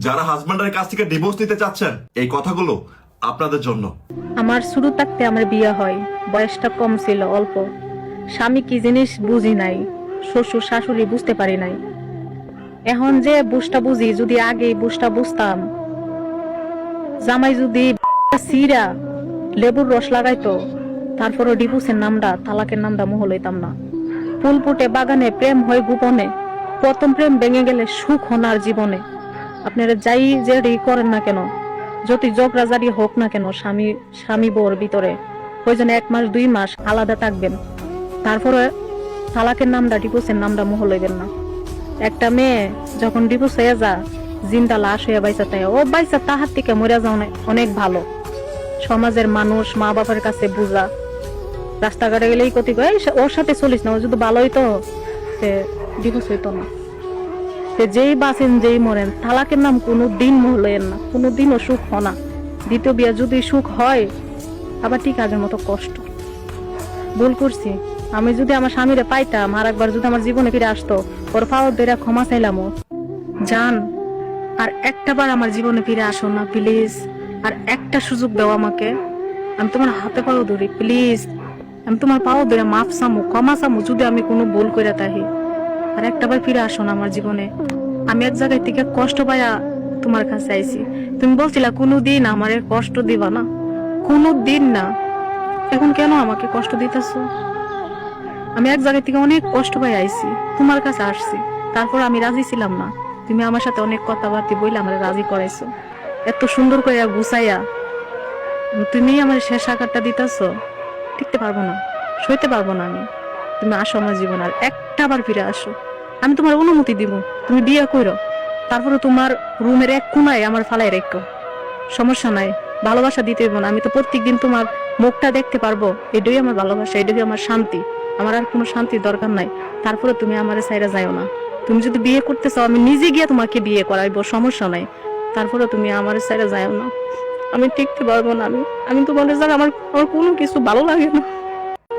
যারা হাজবেন্ডের কাছ থেকে ডিভোর্স নিতে চাচ্ছেন, এই কথাগুলো আপনাদের জন্য। আমার শুরু থাকতে আমার বিয়ে হয়, বয়সটা কম ছিল, অল্প। স্বামী কি জিনিস বুঝি নাই, শ্বশুর শাশুড়ি বুঝতে পারি নাই। এখন যে বুঝটা বুঝি, যদি আগে বুঝটা বুঝতাম, জামাই যদি সিরা লেবুর রস লাগাইতো, তারপরও ডিভোর্সের নামটা, তালাকের নামটা মোহ লইতাম না। ফুল ফুটে বাগানে, প্রেম হয় গোপনে, প্রথম প্রেম ভেঙে গেলে সুখ হনার জীবনে। আপনারা যাই যে করেন না কেন, যত জগরাজারি হোক না কেন, স্বামী বউর ভিতরে প্রয়োজনে 1 মাস 2 মাস আলাদা থাকবেন, তারপরে তালাকের নামটা, ডিভোর্সের নামটা মোহ লইবেন না। একটা মেয়ে যখন ডিভোর্স হয়ে যা, জিন্দা লাশ হয়ে বাইসা তাই, ও বাইসা তাহার থেকে মরে যাও অনেক ভালো। সমাজের মানুষ, মা বাবার কাছে বুঝা, রাস্তাঘাটে গেলেই কতি কয় ওর সাথে চলিস না, ও যদি ভালো হইতো ডিভোর্স হইতো না। যেই বাঁচেন যেই মরেন, তালাকের নাম কোনো দিন মোহ লইেন না, কোনো দিনও সুখ হয় না। দ্বিতীয় বিয়ে যদি সুখ হয়, আবার ঠিক আগের মতো কষ্ট। ভুল করছি, আমি যদি আমার স্বামীরে পাইতাম, আর একবার যদি আমার জীবনে ফিরে আসতো, ওর পাওয়ার ধরে ক্ষমা চাইলাম। জান, আর একটা বার আমার জীবনে ফিরে আসো না প্লিজ, আর একটা সুযোগ দাও আমাকে। আমি তোমার হাতে পাও ধরি প্লিজ, আমি তোমার পাও ধরে মাফ চামু, ক্ষমা চামু যদি আমি কোনো ভুল করে থাকি। আর একটা বার ফিরে আসো না আমার জীবনে। আমি এক জায়গায় থেকে কষ্ট পাইয়া তোমার কাছে আইছি, তুমি বলছিলা কোনোদিন আমারে কষ্ট দিবা না, কোনো দিন না। এখন কেন আমাকে কষ্ট দিতেছো? আমি এক জায়গা থেকে অনেক কষ্ট পাই আইছি, তোমার কাছে আসছি, তারপর আমি রাজি ছিলাম না। তুমি আমার সাথে অনেক কথাবার্তা বইলে আমার রাজি করাইছো, এত সুন্দর করে গুছাইয়া। তুমি আমার শেষ আঘাতটা দিতেছো, টিকতে পারবো না, সইতে পারবো না আমি। তুমি আসো আমার জীবন, আর একটা বার ফিরে আসো। আমি তোমার অনুমতি দিব, তুমি বিয়ে করো, তারপরে তোমার রুমের এক কোনায় আমার ফালাই রেখো, সমস্যা নাই। ভালোবাসা দিতে হইব না, আমি তো প্রত্যেকদিন তোমার মুখটা দেখতে পারবো, এটাই আমার ভালোবাসা, এটাই আমার শান্তি। আমার আর কোনো শান্তির দরকার নাই। তারপরে তুমি আমার সাইরা যাও না। তুমি যদি বিয়ে করতে চাও, আমি নিজে গিয়ে তোমাকে বিয়ে করাইবো, সমস্যা নাই। তারপরে তুমি আমার সাইরা যাও না, আমি টিকতে পারবো না। আমি তোমার জায়গা, আমার কোনো কিছু ভালো লাগে না।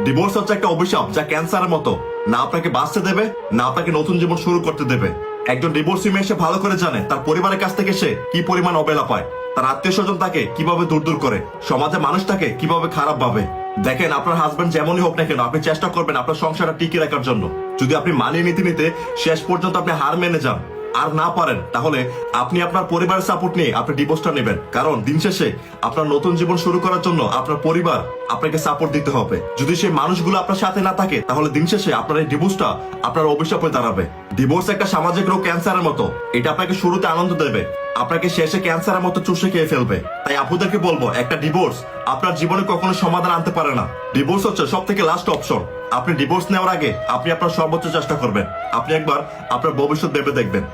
ডিভোর্স হচ্ছে একটা অভিশাপ, যা ক্যান্সারের মতো, না আপনাকে বাঁচতে দেবে, না আপনাকে নতুন জীবন শুরু করতে দেবে। একজন ডিভোর্সি মেয়ে সে ভালো করে জানে তার পরিবারের কাছ থেকে সে কি পরিমাণ অবহেলা পায়, তার আত্মীয় স্বজন তাকে কিভাবে দূর করে, সমাজে মানুষ তাকে কিভাবে খারাপ ভাবে। দেখেন, আপনার হাজবেন্ড যেমনই হোক না কেন, আপনি চেষ্টা করবেন আপনার সংসারটা টিকিয়ে রাখার জন্য। যদি আপনি মানিয়ে নিতে নিতে শেষ পর্যন্ত আপনি হার মেনে যান, আর না পারেন, তাহলে আপনি আপনার পরিবারের সাপোর্ট নিয়ে আপনি ডিভোর্সটা নেবেন। কারণ দিন শেষে আপনার নতুন জীবন শুরু করার জন্য আপনার পরিবার আপনাকে সাপোর্ট দিতে হবে। যদি সেই মানুষগুলো আপনার সাথে না থাকে, তাহলে দিন শেষে আপনার এই ডিভোর্সটা আপনার অভিশাপ হয়ে দাঁড়াবে। ডিভোর্স একটা সামাজিক রোগ, ক্যান্সারের মতো। এটা আপনাকে শুরুতে আনন্দ দেবে, আপনাকে শেষে ক্যান্সারের মতো চুষে খেয়ে ফেলবে। তাই আপুদেরকে বলবো, একটা ডিভোর্স আপনার জীবনে কখনো সমাধান আনতে পারে না। ডিভোর্স হচ্ছে সব থেকে লাস্ট অপশন। আপনি ডিভোর্স নেওয়ার আগে আপনি আপনার সর্বোচ্চ চেষ্টা করবেন। আপনি একবার আপনার ভবিষ্যৎ ভেবে দেখবেন।